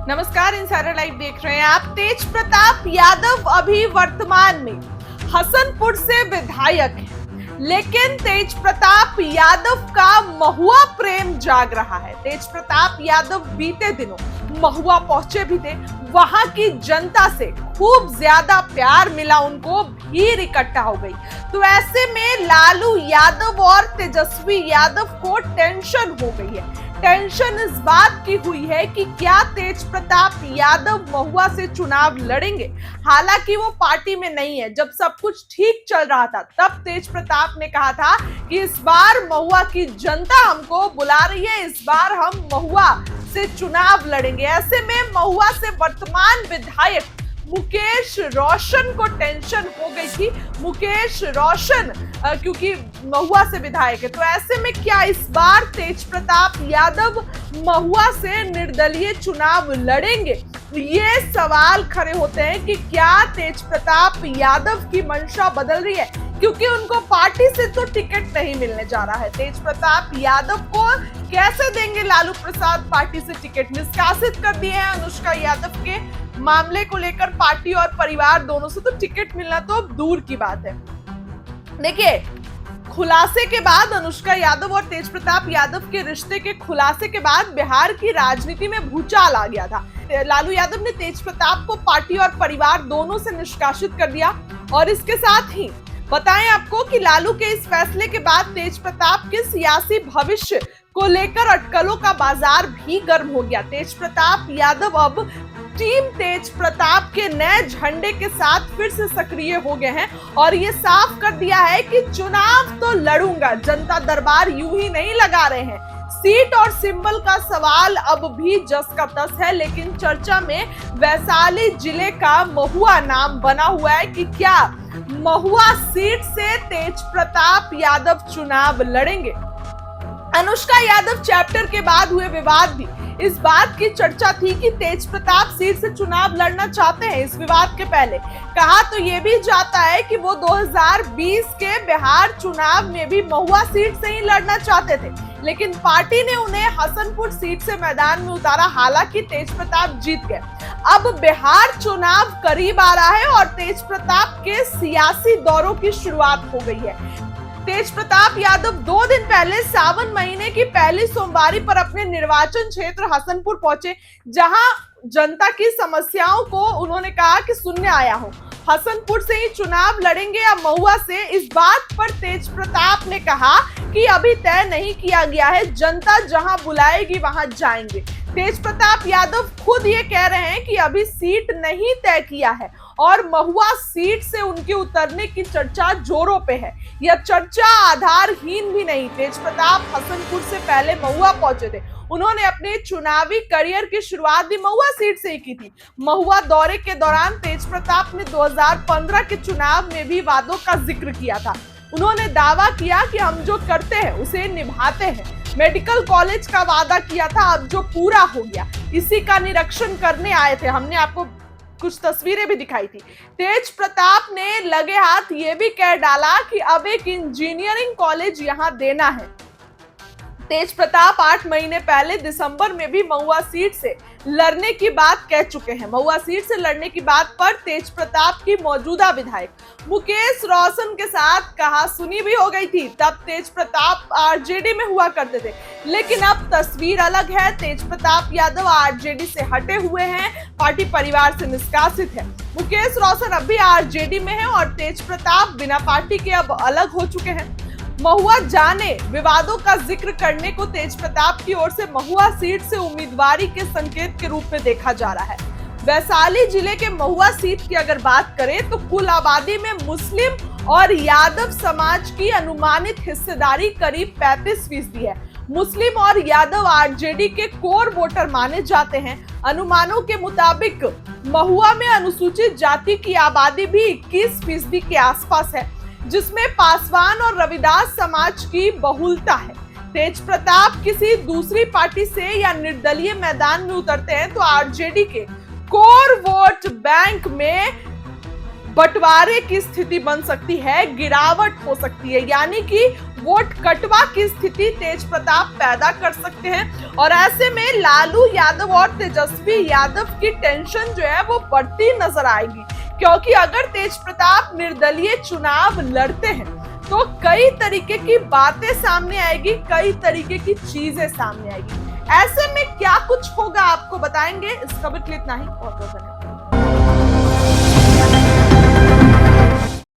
नमस्कार, insider live देख रहे हैं आप। तेज प्रताप यादव अभी वर्तमान में हसनपुर से विधायक है, लेकिन तेज प्रताप यादव का महुआ प्रेम जाग रहा है। तेज प्रताप यादव बीते दिनों महुआ पहुंचे भी थे। वहां की जनता से खूब ज्यादा प्यार मिला, उनको भीड़ इकट्ठा हो गई। तो ऐसे में लालू यादव और तेजस्वी यादव को टेंशन हो गई है। टेंशन इस बात की हुई है कि क्या तेज प्रताप यादव महुआ से चुनाव लड़ेंगे। हालांकि वो पार्टी में नहीं है। जब सब कुछ ठीक चल रहा था तब तेज प्रताप ने कहा था कि इस बार महुआ की जनता हमको बुला रही है, इस बार हम महुआ से चुनाव लड़ेंगे। ऐसे में महुआ से वर्तमान विधायक मुकेश रोशन को टेंशन हो गई थी। मुकेश रोशन क्योंकि महुआ से विधायक है, तो ऐसे में क्या इस बार तेज प्रताप यादव महुआ से निर्दलीय चुनाव लड़ेंगे? ये सवाल खड़े होते हैं कि क्या तेज प्रताप यादव की मंशा बदल रही है, क्योंकि उनको पार्टी से तो टिकट नहीं मिलने जा रहा है। तेज प्रताप यादव को कैसे देंगे लालू प्रसाद पार्टी से टिकट? निष्कासित कर दिए हैं अनुष्का यादव के मामले को लेकर पार्टी और परिवार दोनों से, तो टिकट मिलना तो अब दूर की बात है। देखिए, खुलासे के बाद अनुष्का यादव और तेज प्रताप यादव के रिश्ते के खुलासे के बाद बिहार की राजनीति में भूचाल आ गया था। लालू यादव ने तेज प्रताप को पार्टी और परिवार दोनों से निष्कासित कर दिया। और इसके साथ ही बताएं आपको कि लालू के इस फैसले के बाद तेज प्रताप के सियासी भविष्य को लेकर अटकलों का बाजार भी गर्म हो गया। तेज प्रताप यादव अब टीम तेज प्रताप के नए झंडे के साथ फिर से सक्रिय हो गए हैं और ये साफ कर दिया है कि चुनाव तो लड़ूंगा, जनता दरबार यूं ही नहीं लगा रहे हैं। सीट और सिंबल का सवाल अब भी जस का तस है, लेकिन चर्चा में वैशाली जिले का महुआ नाम बना हुआ है कि क्या महुआ सीट से तेज प्रताप यादव चुनाव लड़ेंगे। अनुष्का यादव चैप्टर के बाद हुए विवाद भी इस बात की चर्चा थी कि तेज प्रताप सीट से चुनाव लड़ना चाहते हैं। इस विवाद के पहले कहा तो ये भी जाता है कि वो 2020 के बिहार चुनाव में भी महुआ सीट से ही लड़ना चाहते थे, लेकिन पार्टी ने उन्हें हसनपुर सीट से मैदान में उतारा। हालांकि तेज प्रताप जीत गए। अब बिहार चुनाव करीब आ रहा है और तेज प्रताप के सियासी दौरों की शुरुआत हो गई है। तेज प्रताप यादव 2 दिन पहले सावन महीने की पहली सोमवारी पर अपने निर्वाचन क्षेत्र हसनपुर पहुंचे, जहां जनता की समस्याओं को उन्होंने कहा कि सुनने आया हूं। हसनपुर से ही चुनाव लड़ेंगे या महुआ से, इस बात पर तेज प्रताप ने कहा कि अभी तय नहीं किया गया है, जनता जहां बुलाएगी वहां जाएंगे। तेज प्रताप यादव खुद ये कह रहे हैं कि अभी सीट नहीं तय किया है और महुआ सीट से उनके उतरने की चर्चा जोरों पे है। यह चर्चा आधारहीन भी नहीं। तेज प्रताप हसनपुर से पहले महुआ पहुंचे थे। उन्होंने अपने चुनावी करियर की शुरुआत भी महुआ सीट से ही की थी। महुआ दौरे के दौरान तेज प्रताप ने 2015 के चुनाव में भी वादों का जिक्र किया था। उन्होंने दावा किया कि हम जो करते हैं उसे निभाते हैं। मेडिकल कॉलेज का वादा किया था, अब जो पूरा हो गया, इसी का निरीक्षण करने आए थे। हमने आपको कुछ तस्वीरें भी दिखाई थी। तेज प्रताप ने लगे हाथ ये भी कह डाला कि अब एक इंजीनियरिंग कॉलेज यहां देना है। तेज प्रताप 8 महीने पहले दिसंबर में भी महुआ सीट से लड़ने की बात कह चुके हैं। महुआ सीट से लड़ने की बात पर तेज प्रताप की मौजूदा विधायक मुकेश रोशन के साथ कहा सुनी भी हो गई थी। तब तेज प्रताप आरजेडी में हुआ करते थे, लेकिन अब तस्वीर अलग है। तेज प्रताप यादव आरजेडी से हटे हुए हैं, पार्टी परिवार से निष्कासित है। मुकेश रोशन अब भी आरजेडी में है और तेज प्रताप बिना पार्टी के अब अलग हो चुके हैं। महुआ जाने विवादों का जिक्र करने को तेज प्रताप की ओर से महुआ सीट से उम्मीदवारी के संकेत के रूप में देखा जा रहा है। वैशाली जिले के महुआ सीट की अगर बात करें तो कुल आबादी में मुस्लिम और यादव समाज की अनुमानित हिस्सेदारी करीब 35% है। मुस्लिम और यादव आरजेडी के कोर वोटर माने जाते हैं। अनुमानों के मुताबिक महुआ में अनुसूचित जाति की आबादी भी 21% के आसपास है, जिसमें पासवान और रविदास समाज की बहुलता है। तेज प्रताप किसी दूसरी पार्टी से या निर्दलीय मैदान में उतरते हैं तो आरजेडी के कोर वोट बैंक में बंटवारे की स्थिति बन सकती है, गिरावट हो सकती है। यानी कि वोट कटवा की स्थिति तेज प्रताप पैदा कर सकते हैं। और ऐसे में लालू यादव और तेजस्वी यादव की टेंशन जो है वो बढ़ती नजर आएगी, क्योंकि अगर तेज प्रताप निर्दलीय चुनाव लड़ते हैं तो कई तरीके की बातें सामने आएगी, कई तरीके की चीजें सामने आएगी। ऐसे में क्या कुछ होगा आपको बताएंगे। इस खबर के लिए इतना ही, बहुत बहुत धन्यवाद।